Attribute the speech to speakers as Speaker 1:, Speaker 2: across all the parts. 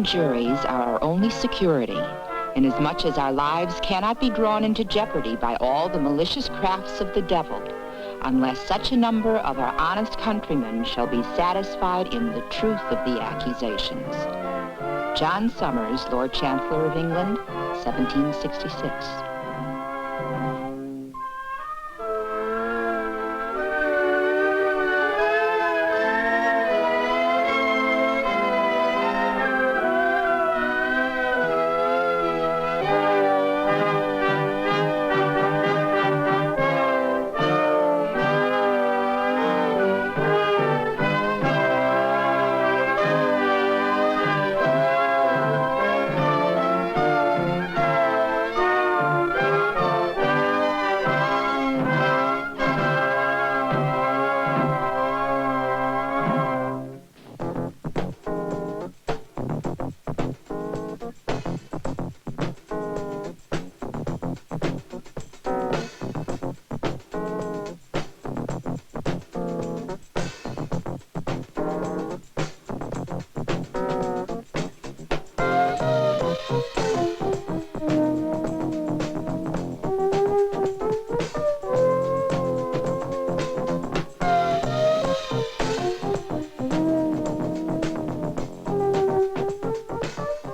Speaker 1: juries are our only security, inasmuch as our lives cannot be drawn into jeopardy by all the malicious crafts of the devil, unless such a number of our honest countrymen shall be satisfied in the truth of the accusations. John Somers, Lord Chancellor of England, 1766.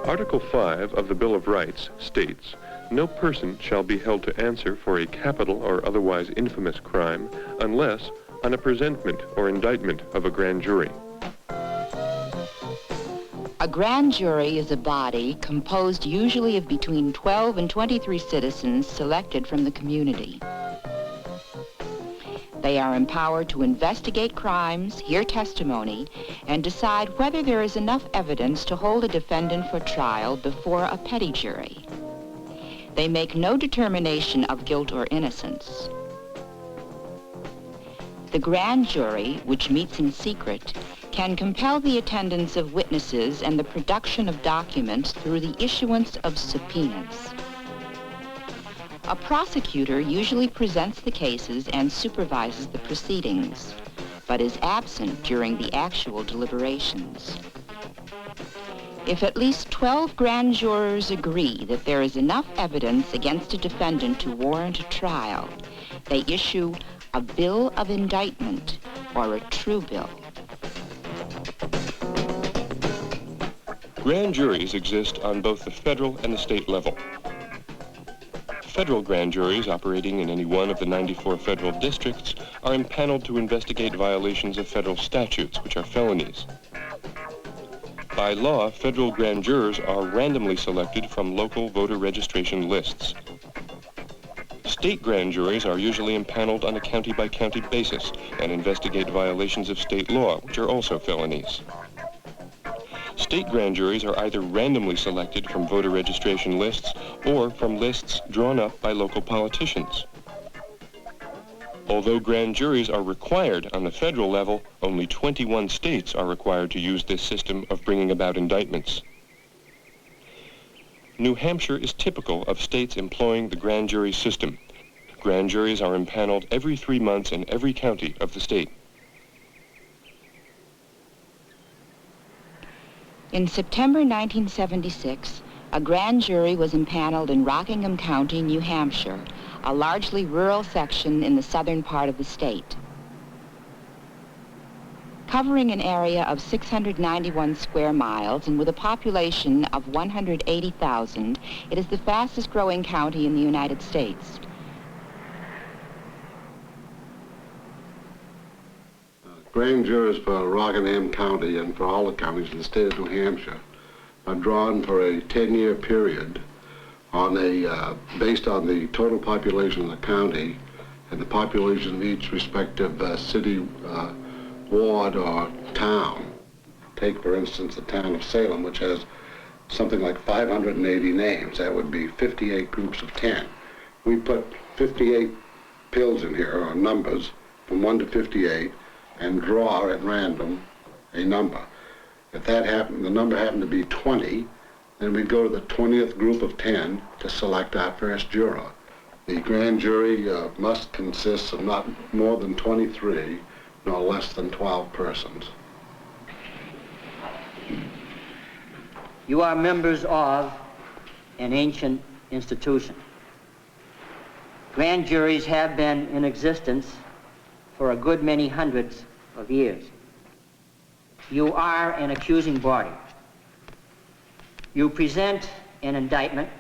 Speaker 2: Article 5 of the Bill of Rights states, "No person shall be held to answer for a capital or otherwise infamous crime unless on a presentment or indictment of a grand jury."
Speaker 1: A grand jury is a body composed usually of between 12 and 23 citizens selected from the community. They are empowered to investigate crimes, hear testimony, and decide whether there is enough evidence to hold a defendant for trial before a petty jury. They make no determination of guilt or innocence. The grand jury, which meets in secret, can compel the attendance of witnesses and the production of documents through the issuance of subpoenas. A prosecutor usually presents the cases and supervises the proceedings, but is absent during the actual deliberations. If at least 12 grand jurors agree that there is enough evidence against a defendant to warrant a trial, they issue a bill of indictment or a true bill.
Speaker 2: Grand juries exist on both the federal and the state level. Federal grand juries operating in any one of the 94 federal districts are impaneled to investigate violations of federal statutes, which are felonies. By law, federal grand jurors are randomly selected from local voter registration lists. State grand juries are usually impaneled on a county-by-county basis and investigate violations of state law, which are also felonies. State grand juries are either randomly selected from voter registration lists or from lists drawn up by local politicians. Although grand juries are required on the federal level, only 21 states are required to use this system of bringing about indictments. New Hampshire is typical of states employing the grand jury system. Grand juries are impaneled every 3 months in every county of the state.
Speaker 1: In September 1976, a grand jury was impaneled in Rockingham County, New Hampshire, a largely rural section in the southern part of the state. Covering an area of 691 square miles and with a population of 180,000, it is the fastest growing county in the United States.
Speaker 3: Grand jurors for Rockingham County and for all the counties in the state of New Hampshire are drawn for a 10-year period on based on the total population of the county and the population of each respective city, ward, or town. Take, for instance, the town of Salem, which has something like 580 names. That would be 58 groups of 10. We put 58 pills in here, or numbers, from 1 to 58, and draw at random a number. If that happened, the number happened to be 20, then we'd go to the 20th group of 10 to select our first juror. The grand jury must consist of not more than 23, nor less than 12 persons.
Speaker 4: You are members of an ancient institution. Grand juries have been in existence for a good many hundreds of years. You are an accusing body. You present an indictment,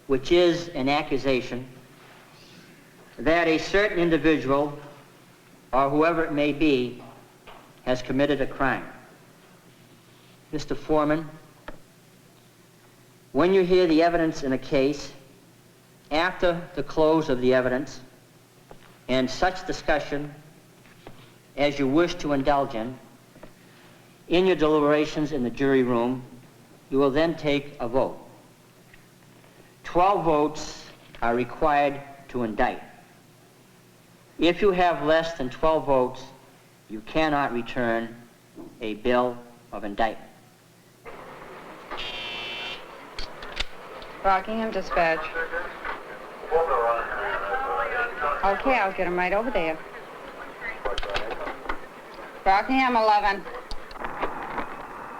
Speaker 4: which is an accusation that a certain individual, or whoever it may be, has committed a crime. Mr. Foreman, when you hear the evidence in a case, after the close of the evidence, and such discussion as you wish to indulge in your deliberations in the jury room, you will then take a vote. 12 votes are required to indict. If you have less than 12 votes, you cannot return a bill of indictment.
Speaker 5: Rockingham Dispatch. Okay, I'll get him right over there. Rockingham 11.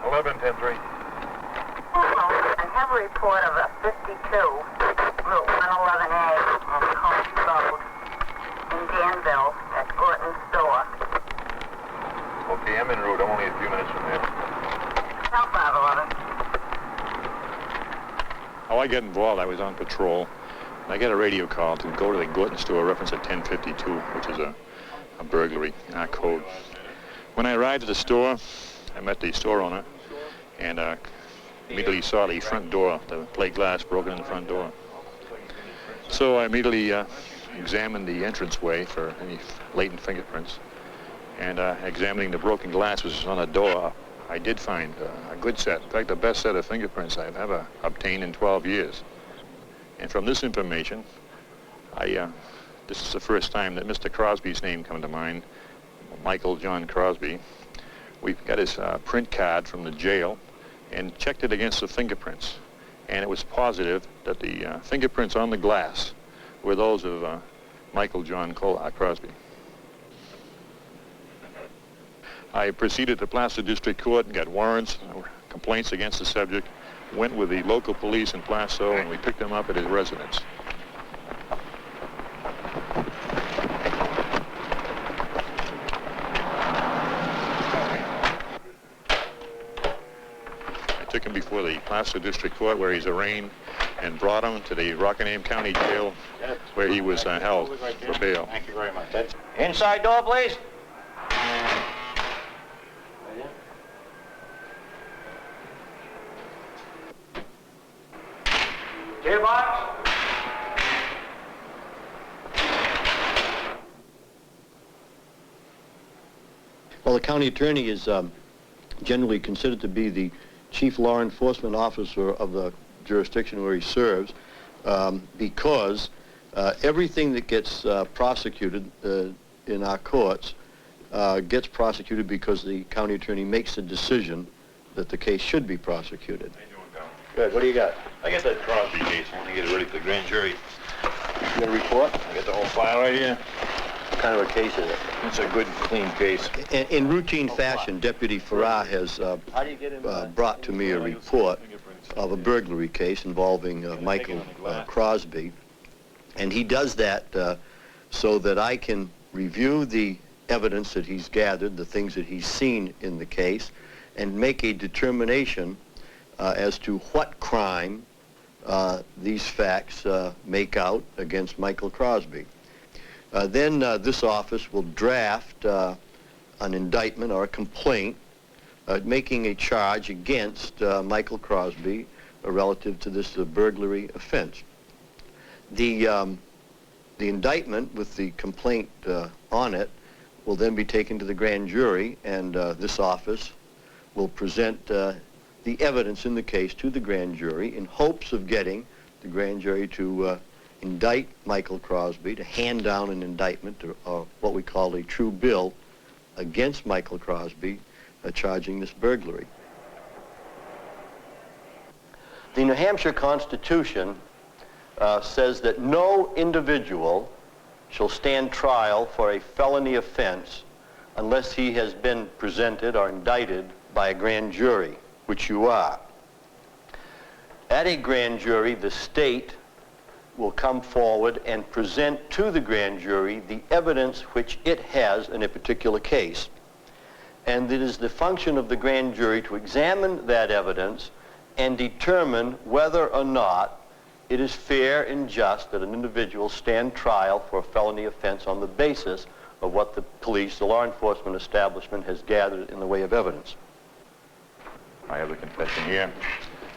Speaker 6: 11, 10-3.
Speaker 7: I have a report of a 52, Route 111A on Coast Road in Danville at Gordon's store.
Speaker 6: Okay, I'm en route. I'm only a few minutes from there.
Speaker 7: How 511?
Speaker 6: How I got involved, I was on patrol. And I got a radio call to go to the Gorton store, reference at 1052, which is a burglary in our code. When I arrived at the store, I met the store owner and immediately saw the front door, the plate glass broken in the front door. So I immediately examined the entranceway for any latent fingerprints. And examining the broken glass which was on the door, I did find a good set, in fact the best set of fingerprints I've ever obtained in 12 years. And from this information, this is the first time that Mr. Crosby's name come to mind, Michael John Crosby. We got his print card from the jail and checked it against the fingerprints. And it was positive that the fingerprints on the glass were those of Michael John Crosby. I proceeded to Placer District Court and got warrants, complaints against the subject, went with the local police in Placer, and we picked him up at his residence. I took him before the Placer District Court where he's arraigned and brought him to the Rockingham County Jail where he was held for bail.
Speaker 8: Thank you very much. Inside door, please. Gearbox.
Speaker 9: Well, the county attorney is generally considered to be the chief law enforcement officer of the jurisdiction where he serves because everything that gets prosecuted in our courts gets prosecuted because the county attorney makes the decision that the case should be prosecuted.
Speaker 8: Good. What do you got? I got that Crosby case. I want to get it ready for the grand jury.
Speaker 9: You got a report?
Speaker 8: I got the whole file right here.
Speaker 9: What kind of a case is it?
Speaker 8: It's a good, clean case.
Speaker 9: In routine fashion, Deputy Farrar has brought to me a report of a burglary case involving Michael Crosby. And he does that so that I can review the evidence that he's gathered, the things that he's seen in the case, and make a determination as to what crime these facts make out against Michael Crosby. Then this office will draft an indictment or a complaint making a charge against Michael Crosby relative to this burglary offense. The indictment with the complaint on it will then be taken to the grand jury, and this office will present the evidence in the case to the grand jury in hopes of getting the grand jury to indict Michael Crosby, to hand down an indictment, or what we call a true bill, against Michael Crosby, charging this burglary. The New Hampshire Constitution says that no individual shall stand trial for a felony offense unless he has been presented or indicted by a grand jury, which you are. At a grand jury, the state will come forward and present to the grand jury the evidence which it has in a particular case. And it is the function of the grand jury to examine that evidence and determine whether or not it is fair and just that an individual stand trial for a felony offense on the basis of what the police, the law enforcement establishment, has gathered in the way of evidence.
Speaker 8: I have the confession here.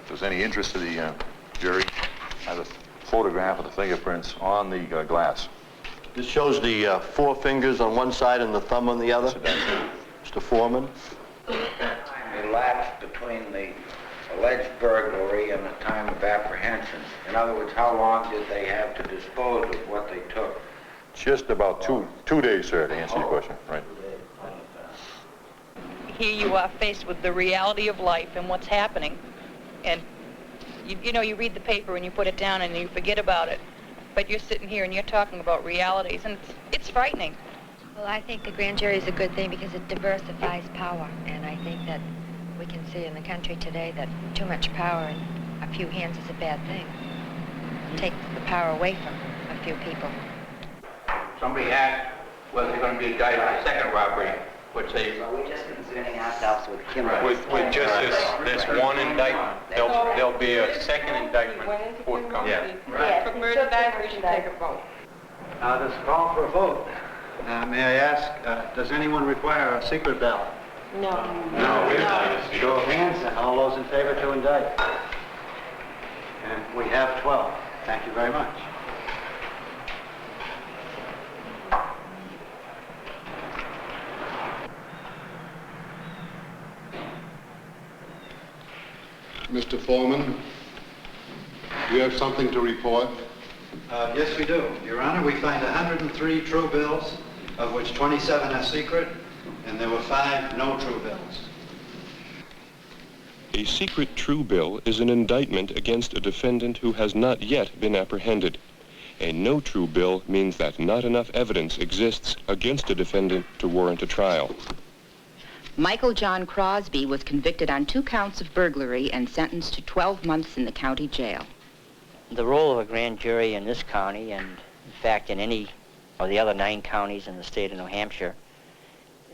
Speaker 8: If there's any interest to the jury, I have a photograph of the fingerprints on the glass.
Speaker 9: This shows the four fingers on one side and the thumb on the other. Mr. Foreman?
Speaker 10: Elapsed between the alleged burglary and the time of apprehension. In other words, how long did they have to dispose of what they took?
Speaker 8: Just about two days, sir, to answer your question. Right.
Speaker 11: Here you are faced with the reality of life and what's happening. And, you know, you read the paper and you put it down and you forget about it. But you're sitting here and you're talking about realities, and it's frightening.
Speaker 12: Well, I think the grand jury is a good thing because it diversifies power. And I think that we can see in the country today that too much power in a few hands is a bad thing. It takes the power away from a few people.
Speaker 10: Somebody asked whether they're going to be indicted for the second robbery.
Speaker 4: Well, we're just concerning ourselves with Kimball.
Speaker 13: With just this one indictment, there'll be a second indictment forthcoming.
Speaker 5: Yeah. For that, we should take a vote.
Speaker 14: This call for a vote. May I ask, does anyone require a secret ballot?
Speaker 5: No.
Speaker 14: Show of hands, and all those in favor to indict. And we have 12. Thank you very much.
Speaker 3: Mr. Foreman, do you have something to report?
Speaker 14: Yes, we do. Your Honor, we find 103 true bills, of which 27 are secret, and there were 5 no true bills.
Speaker 2: A secret true bill is an indictment against a defendant who has not yet been apprehended. A no true bill means that not enough evidence exists against a defendant to warrant a trial.
Speaker 1: Michael John Crosby was convicted on 2 counts of burglary and sentenced to 12 months in the county jail.
Speaker 4: The role of a grand jury in this county, and in fact in any of the other 9 counties in the state of New Hampshire,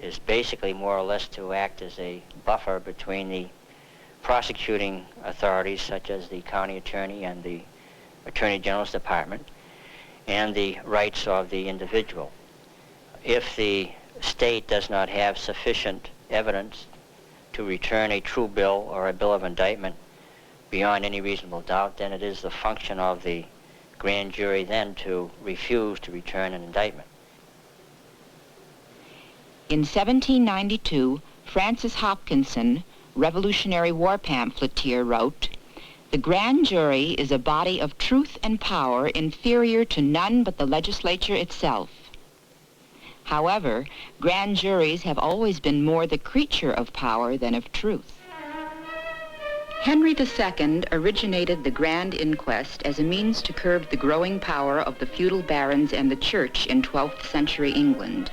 Speaker 4: is basically more or less to act as a buffer between the prosecuting authorities, such as the county attorney and the Attorney General's Department, and the rights of the individual. If the state does not have sufficient evidence to return a true bill or a bill of indictment beyond any reasonable doubt, then it is the function of the grand jury then to refuse to return an indictment.
Speaker 1: In 1792, Francis Hopkinson, Revolutionary War pamphleteer, wrote, "The grand jury is a body of truth and power inferior to none but the legislature itself." However, grand juries have always been more the creature of power than of truth. Henry II originated the Grand Inquest as a means to curb the growing power of the feudal barons and the church in 12th century England.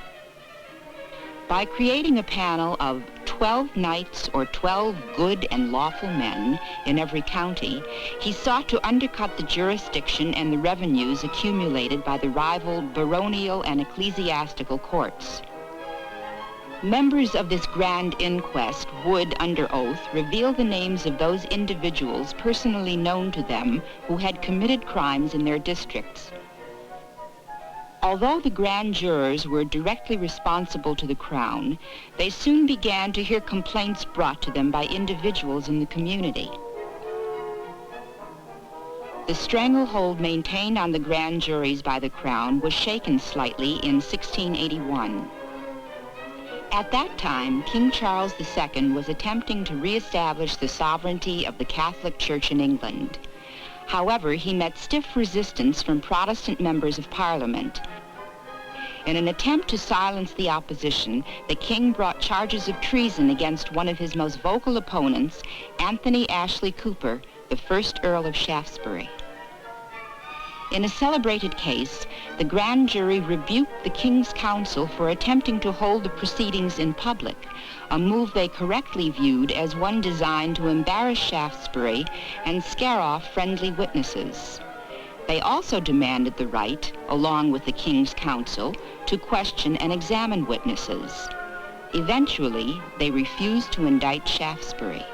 Speaker 1: By creating a panel of 12 knights or 12 good and lawful men in every county, he sought to undercut the jurisdiction and the revenues accumulated by the rival baronial and ecclesiastical courts. Members of this grand inquest would, under oath, reveal the names of those individuals personally known to them who had committed crimes in their districts. Although the grand jurors were directly responsible to the Crown, they soon began to hear complaints brought to them by individuals in the community. The stranglehold maintained on the grand juries by the Crown was shaken slightly in 1681. At that time, King Charles II was attempting to reestablish the sovereignty of the Catholic Church in England. However, he met stiff resistance from Protestant members of Parliament. In an attempt to silence the opposition, the king brought charges of treason against one of his most vocal opponents, Anthony Ashley Cooper, the 1st Earl of Shaftesbury. In a celebrated case, the grand jury rebuked the King's Counsel for attempting to hold the proceedings in public, a move they correctly viewed as one designed to embarrass Shaftesbury and scare off friendly witnesses. They also demanded the right, along with the King's Counsel, to question and examine witnesses. Eventually, they refused to indict Shaftesbury.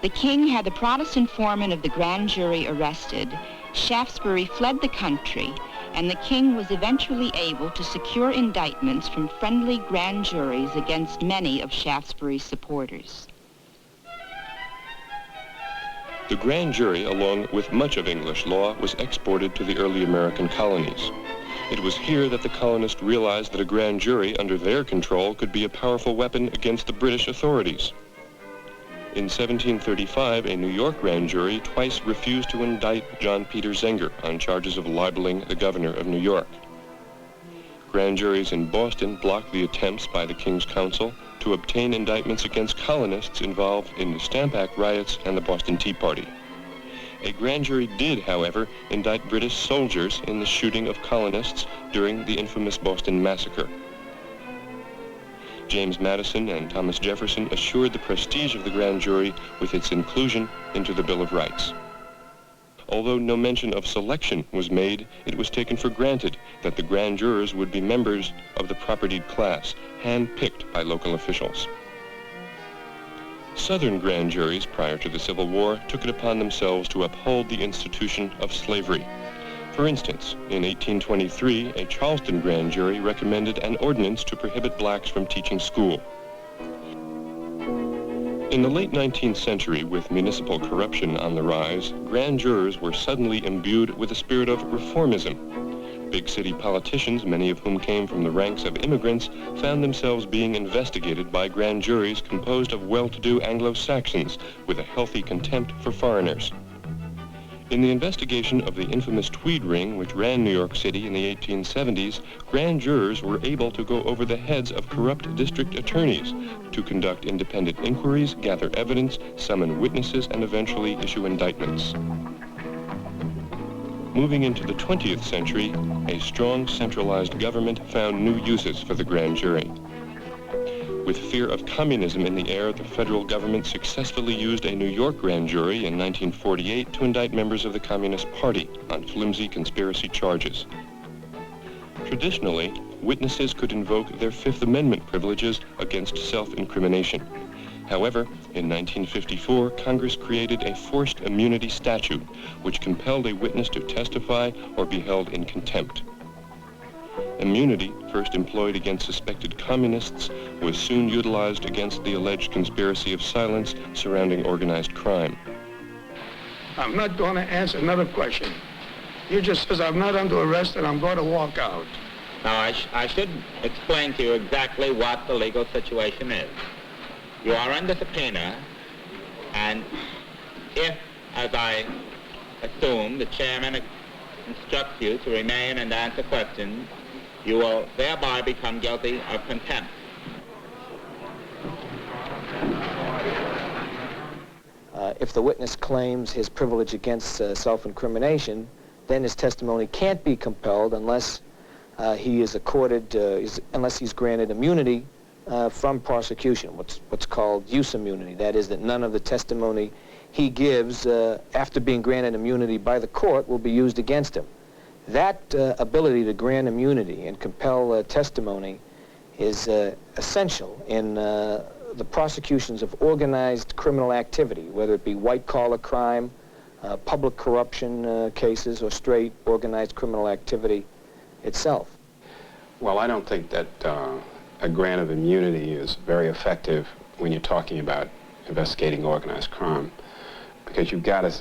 Speaker 1: The King had the Protestant foreman of the grand jury arrested. Shaftesbury fled the country, and the King was eventually able to secure indictments from friendly grand juries against many of Shaftesbury's supporters.
Speaker 2: The grand jury, along with much of English law, was exported to the early American colonies. It was here that the colonists realized that a grand jury under their control could be a powerful weapon against the British authorities. In 1735, a New York grand jury twice refused to indict John Peter Zenger on charges of libeling the governor of New York. Grand juries in Boston blocked the attempts by the King's Counsel to obtain indictments against colonists involved in the Stamp Act riots and the Boston Tea Party. A grand jury did, however, indict British soldiers in the shooting of colonists during the infamous Boston Massacre. James Madison and Thomas Jefferson assured the prestige of the grand jury with its inclusion into the Bill of Rights. Although no mention of selection was made, it was taken for granted that the grand jurors would be members of the propertied class, hand-picked by local officials. Southern grand juries prior to the Civil War took it upon themselves to uphold the institution of slavery. For instance, in 1823, a Charleston grand jury recommended an ordinance to prohibit blacks from teaching school. In the late 19th century, with municipal corruption on the rise, grand jurors were suddenly imbued with a spirit of reformism. Big city politicians, many of whom came from the ranks of immigrants, found themselves being investigated by grand juries composed of well-to-do Anglo-Saxons with a healthy contempt for foreigners. In the investigation of the infamous Tweed Ring, which ran New York City in the 1870s, grand jurors were able to go over the heads of corrupt district attorneys to conduct independent inquiries, gather evidence, summon witnesses, and eventually issue indictments. Moving into the 20th century, a strong centralized government found new uses for the grand jury. With fear of communism in the air, the federal government successfully used a New York grand jury in 1948 to indict members of the Communist Party on flimsy conspiracy charges. Traditionally, witnesses could invoke their Fifth Amendment privileges against self-incrimination. However, in 1954, Congress created a forced immunity statute which compelled a witness to testify or be held in contempt. Immunity, first employed against suspected communists, was soon utilized against the alleged conspiracy of silence surrounding organized crime.
Speaker 15: I'm not going to answer another question. You just says I'm not under arrest and I'm going to walk out.
Speaker 16: Now, I should explain to you exactly what the legal situation is. You are under subpoena, and if, as I assume, the chairman instructs you to remain and answer questions, you will thereby become guilty of contempt.
Speaker 17: If the witness claims his privilege against self-incrimination, then his testimony can't be compelled unless he is accorded, unless he's granted immunity from prosecution, what's called use immunity. That is, that none of the testimony he gives after being granted immunity by the court will be used against him. That ability to grant immunity and compel testimony is essential in the prosecutions of organized criminal activity, whether it be white-collar crime, public corruption cases, or straight organized criminal activity itself.
Speaker 18: Well, I don't think that a grant of immunity is very effective when you're talking about investigating organized crime, because you've got to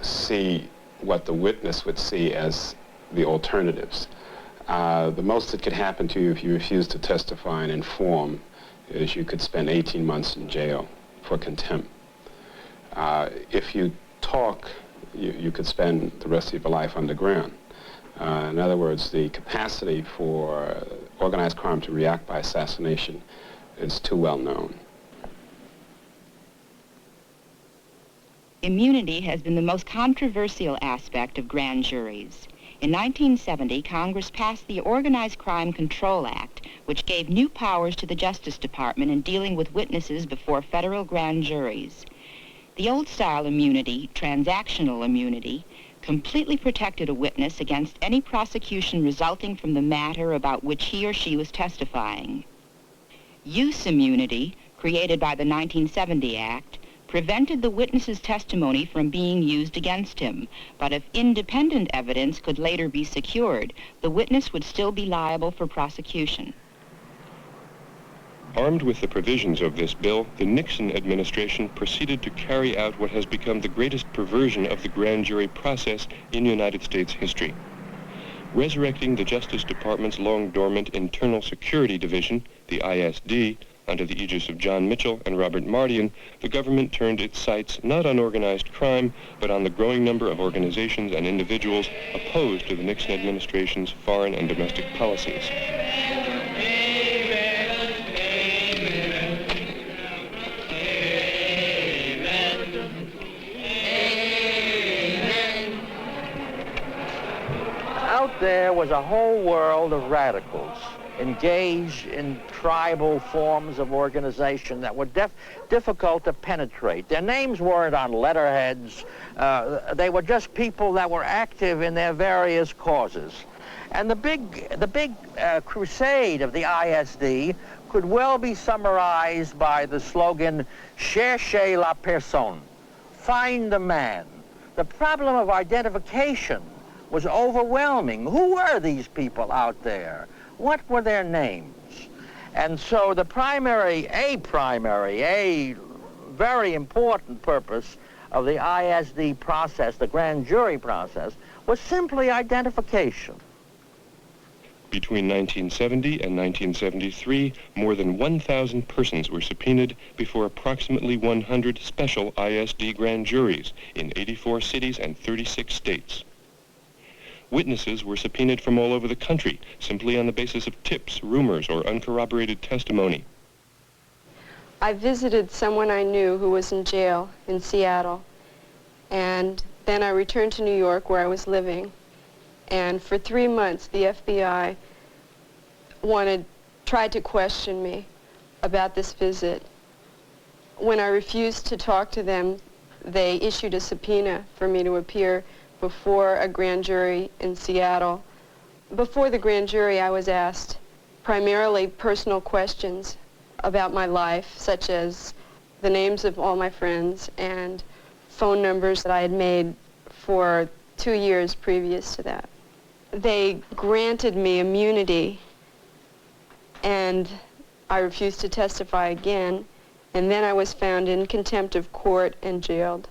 Speaker 18: see what the witness would see as the alternatives. The most that could happen to you if you refuse to testify and inform is you could spend 18 months in jail for contempt. If you talk, you could spend the rest of your life underground. In other words, the capacity for organized crime to react by assassination is too well known.
Speaker 1: Immunity has been the most controversial aspect of grand juries. In 1970, Congress passed the Organized Crime Control Act, which gave new powers to the Justice Department in dealing with witnesses before federal grand juries. The old-style immunity, transactional immunity, completely protected a witness against any prosecution resulting from the matter about which he or she was testifying. Use immunity, created by the 1970 Act, prevented the witness's testimony from being used against him, but if independent evidence could later be secured, the witness would still be liable for prosecution.
Speaker 2: Armed with the provisions of this bill, the Nixon administration proceeded to carry out what has become the greatest perversion of the grand jury process in United States history. Resurrecting the Justice Department's long-dormant Internal Security Division, the ISD, under the aegis of John Mitchell and Robert Mardian, the government turned its sights not on organized crime, but on the growing number of organizations and individuals opposed to the Nixon administration's foreign and domestic policies.
Speaker 19: Out there was a whole world of radicals engaged in tribal forms of organization that were difficult to penetrate. Their names weren't on letterheads. They were just people that were active in their various causes. And the big crusade of the ISD could well be summarized by the slogan, "Cherchez la personne," find the man. The problem of identification was overwhelming. Who were these people out there? What were their names? And so a very important purpose of the ISD process, the grand jury process, was simply identification.
Speaker 2: Between 1970 and 1973, more than 1,000 persons were subpoenaed before approximately 100 special ISD grand juries in 84 cities and 36 states. Witnesses were subpoenaed from all over the country, simply on the basis of tips, rumors, or uncorroborated testimony.
Speaker 5: I visited someone I knew who was in jail in Seattle, and then I returned to New York where I was living, and for 3 months the FBI tried to question me about this visit. When I refused to talk to them, they issued a subpoena for me to appear before a grand jury in Seattle. Before the grand jury, I was asked primarily personal questions about my life, such as the names of all my friends and phone numbers that I had made for 2 years previous to that. They granted me immunity, and I refused to testify again, and then I was found in contempt of court and jailed.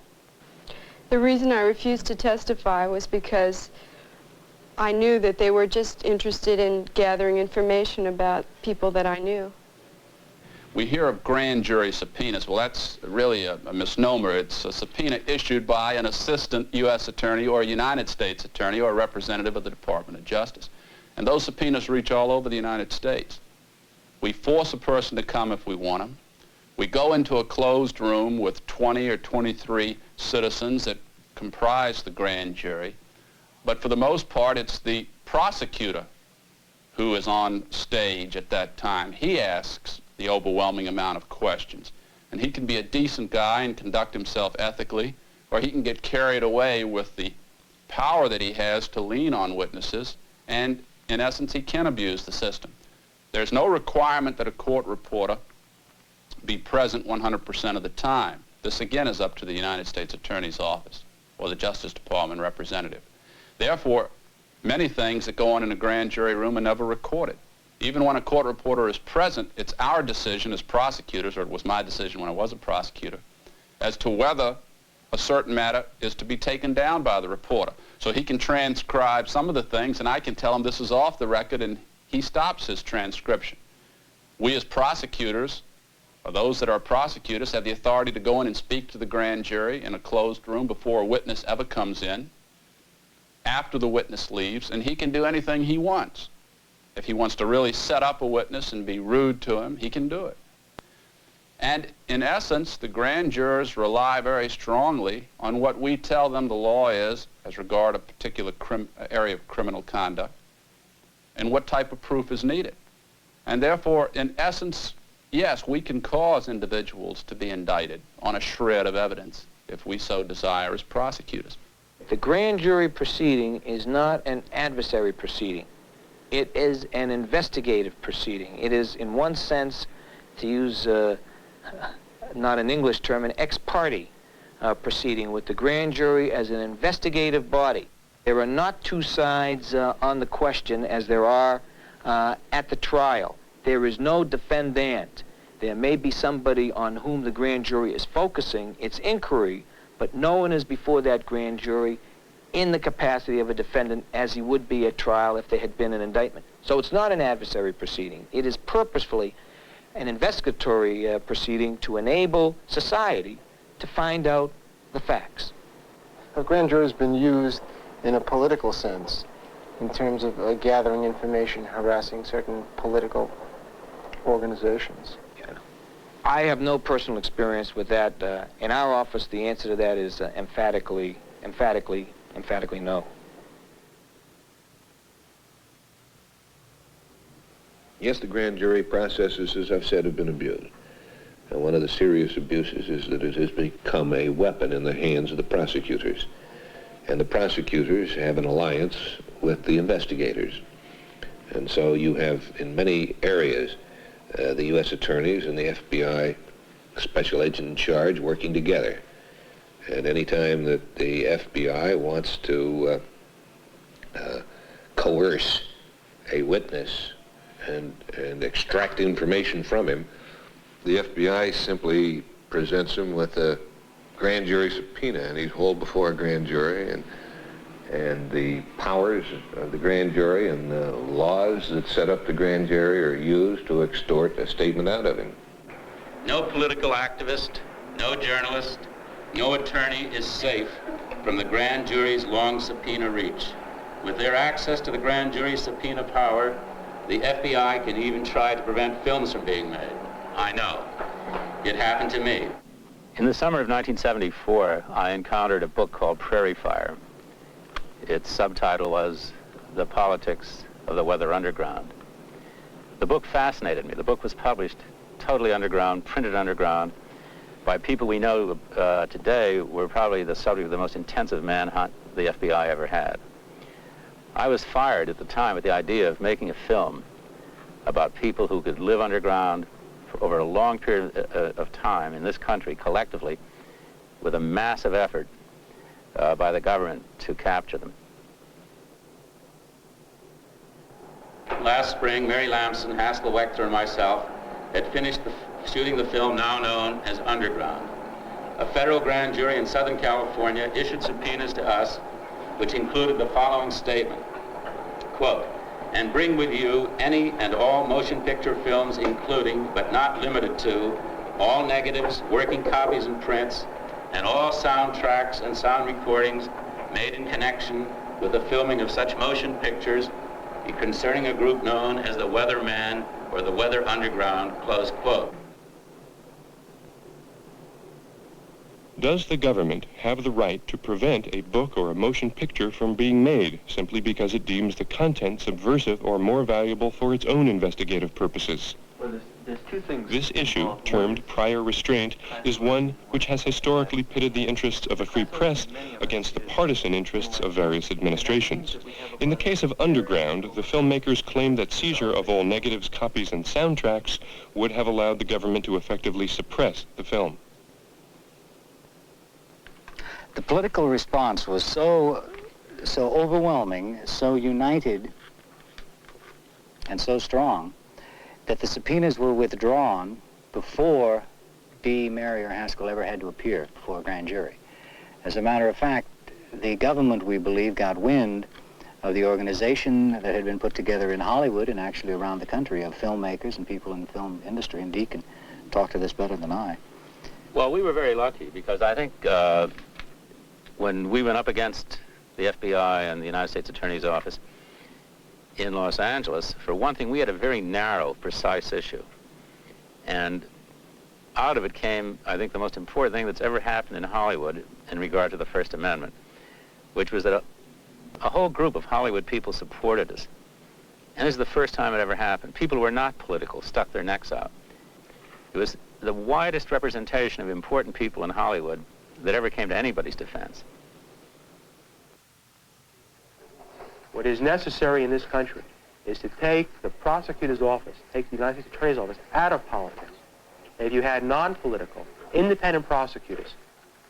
Speaker 5: The reason I refused to testify was because I knew that they were just interested in gathering information about people that I knew.
Speaker 20: We hear of grand jury subpoenas. Well, that's really a misnomer. It's a subpoena issued by an assistant U.S. attorney or a United States attorney or a representative of the Department of Justice. And those subpoenas reach all over the United States. We force a person to come if we want them. We go into a closed room with 20 or 23 citizens that comprise the grand jury, but for the most part it's the prosecutor who is on stage at that time. He asks the overwhelming amount of questions, and he can be a decent guy and conduct himself ethically, or he can get carried away with the power that he has to lean on witnesses, and in essence he can abuse the system. There's no requirement that a court reporter be present 100% of the time. This again is up to the United States Attorney's Office or the Justice Department representative. Therefore, many things that go on in a grand jury room are never recorded. Even when a court reporter is present, it's our decision as prosecutors, or it was my decision when I was a prosecutor, as to whether a certain matter is to be taken down by the reporter. So he can transcribe some of the things, and I can tell him this is off the record, and he stops his transcription. We as prosecutors, or those that are prosecutors, have the authority to go in and speak to the grand jury in a closed room before a witness ever comes in, after the witness leaves, and he can do anything he wants. If he wants to really set up a witness and be rude to him, he can do it. And in essence, the grand jurors rely very strongly on what we tell them the law is as regard a particular area of criminal conduct and what type of proof is needed. And therefore, in essence, yes, we can cause individuals to be indicted on a shred of evidence if we so desire as prosecutors.
Speaker 17: The grand jury proceeding is not an adversary proceeding. It is an investigative proceeding. It is, in one sense, to use not an English term, an ex parte proceeding with the grand jury as an investigative body. There are not two sides on the question as there are at the trial. There is no defendant. There may be somebody on whom the grand jury is focusing its inquiry, but no one is before that grand jury in the capacity of a defendant as he would be at trial if there had been an indictment. So it's not an adversary proceeding. It is purposefully an investigatory proceeding to enable society to find out the facts.
Speaker 21: A grand jury has been used in a political sense in terms of gathering information, harassing certain political organizations.
Speaker 17: I have no personal experience with that. In our office, the answer to that is emphatically no.
Speaker 22: Yes, the grand jury processes, as I've said, have been abused. And one of the serious abuses is that it has become a weapon in the hands of the prosecutors. And the prosecutors have an alliance with the investigators. And so you have, in many areas, the U.S. attorneys and the FBI special agent in charge working together. And any time that the FBI wants to coerce a witness and extract information from him, the FBI simply presents him with a grand jury subpoena, and he's hauled before a grand jury, and the powers of the grand jury and the laws that set up the grand jury are used to extort a statement out of him.
Speaker 20: No political activist, no journalist, no attorney is safe from the grand jury's long subpoena reach. With their access to the grand jury's subpoena power, the FBI can even try to prevent films from being made. I know. It happened to me.
Speaker 23: In the summer of 1974, I encountered a book called Prairie Fire. Its subtitle was The Politics of the Weather Underground. The book fascinated me. The book was published totally underground, printed underground, by people we know today were probably the subject of the most intensive manhunt the FBI ever had. I was fired at the time at the idea of making a film about people who could live underground for over a long period of time in this country collectively with a massive effort by the government to capture them.
Speaker 20: Last spring, Mary Lamson, Haskell Wechter, and myself had finished shooting the film now known as Underground. A federal grand jury in Southern California issued subpoenas to us which included the following statement, quote, "And bring with you any and all motion picture films including, but not limited to, all negatives, working copies and prints, and all soundtracks and sound recordings made in connection with the filming of such motion pictures concerning a group known as the Weather Man or the Weather Underground," close quote.
Speaker 2: Does the government have the right to prevent a book or a motion picture from being made simply because it deems the content subversive or more valuable for its own investigative purposes?
Speaker 21: Well, there's two things.
Speaker 2: This issue, termed prior restraint, is one which has historically pitted the interests of a free press against the partisan interests of various administrations. In the case of Underground, the filmmakers claimed that seizure of all negatives, copies, and soundtracks would have allowed the government to effectively suppress the film.
Speaker 24: The political response was so overwhelming, so united, and so strong that the subpoenas were withdrawn before B., Mary, or Haskell ever had to appear before a grand jury. As a matter of fact, the government, we believe, got wind of the organization that had been put together in Hollywood and actually around the country of filmmakers and people in the film industry, and Dee can talk to this better than I.
Speaker 23: Well, we were very lucky because I think when we went up against the FBI and the United States Attorney's Office in Los Angeles, for one thing, we had a very narrow, precise issue. And out of it came, I think, the most important thing that's ever happened in Hollywood in regard to the First Amendment, which was that a whole group of Hollywood people supported us. And this is the first time it ever happened. People who were not political stuck their necks out. It was the widest representation of important people in Hollywood that ever came to anybody's defense.
Speaker 6: What is necessary in this country is to take the prosecutor's office, take the United States Attorney's office out of politics. And if you had non-political, independent prosecutors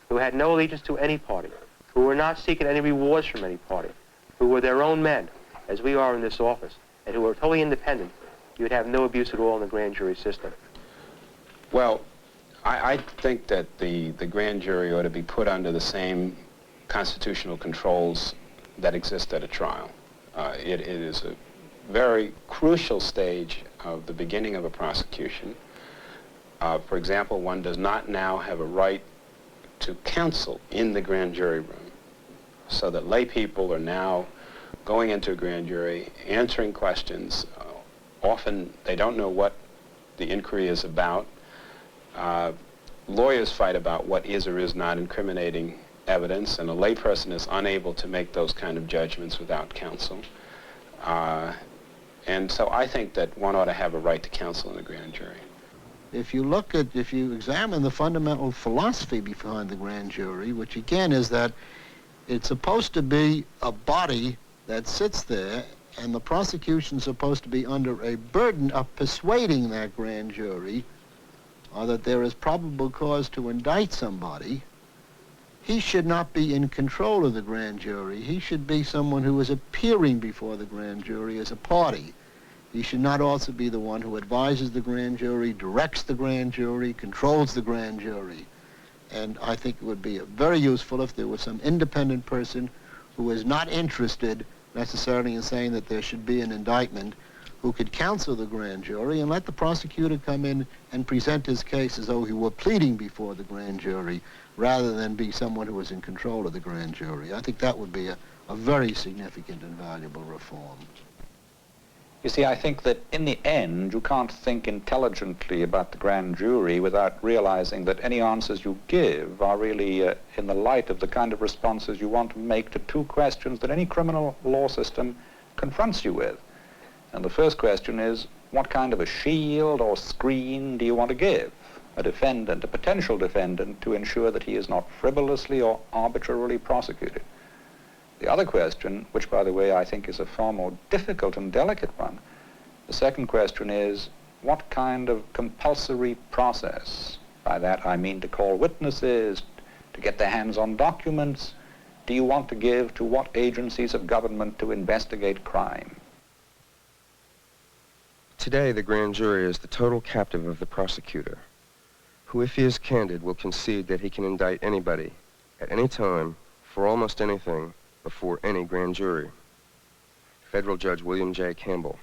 Speaker 6: who had no allegiance to any party, who were not seeking any rewards from any party, who were their own men, as we are in this office, and who were totally independent, you would have no abuse at all in the grand jury system.
Speaker 18: Well, I think that the grand jury ought to be put under the same constitutional controls that exist at a trial. It is a very crucial stage of the beginning of a prosecution. For example, one does not now have a right to counsel in the grand jury room, so that lay people are now going into a grand jury, answering questions. Often they don't know what the inquiry is about. Lawyers fight about what is or is not incriminating evidence, and a layperson is unable to make those kind of judgments without counsel. And so I think that one ought to have a right to counsel in the grand jury.
Speaker 7: If you examine the fundamental philosophy behind the grand jury, which again is that it's supposed to be a body that sits there, and the prosecution's supposed to be under a burden of persuading that grand jury that there is probable cause to indict somebody, he should not be in control of the grand jury. He should be someone who is appearing before the grand jury as a party. He should not also be the one who advises the grand jury, directs the grand jury, controls the grand jury. And I think it would be very useful if there was some independent person who is not interested necessarily in saying that there should be an indictment, who could counsel the grand jury and let the prosecutor come in and present his case as though he were pleading before the grand jury, rather than be someone who was in control of the grand jury. I think that would be a very significant and valuable reform.
Speaker 8: You see, I think that in the end, you can't think intelligently about the grand jury without realizing that any answers you give are really in the light of the kind of responses you want to make to two questions that any criminal law system confronts you with. And the first question is, what kind of a shield or screen do you want to give a defendant, a potential defendant, to ensure that he is not frivolously or arbitrarily prosecuted? The other question, which, by the way, I think is a far more difficult and delicate one, the second question is, what kind of compulsory process, by that I mean to call witnesses, to get their hands on documents, do you want to give to what agencies of government to investigate crime?
Speaker 9: Today, the grand jury is the total captive of the prosecutor, who, if he is candid, will concede that he can indict anybody, at any time, for almost anything, before any grand jury. Federal Judge William J. Campbell.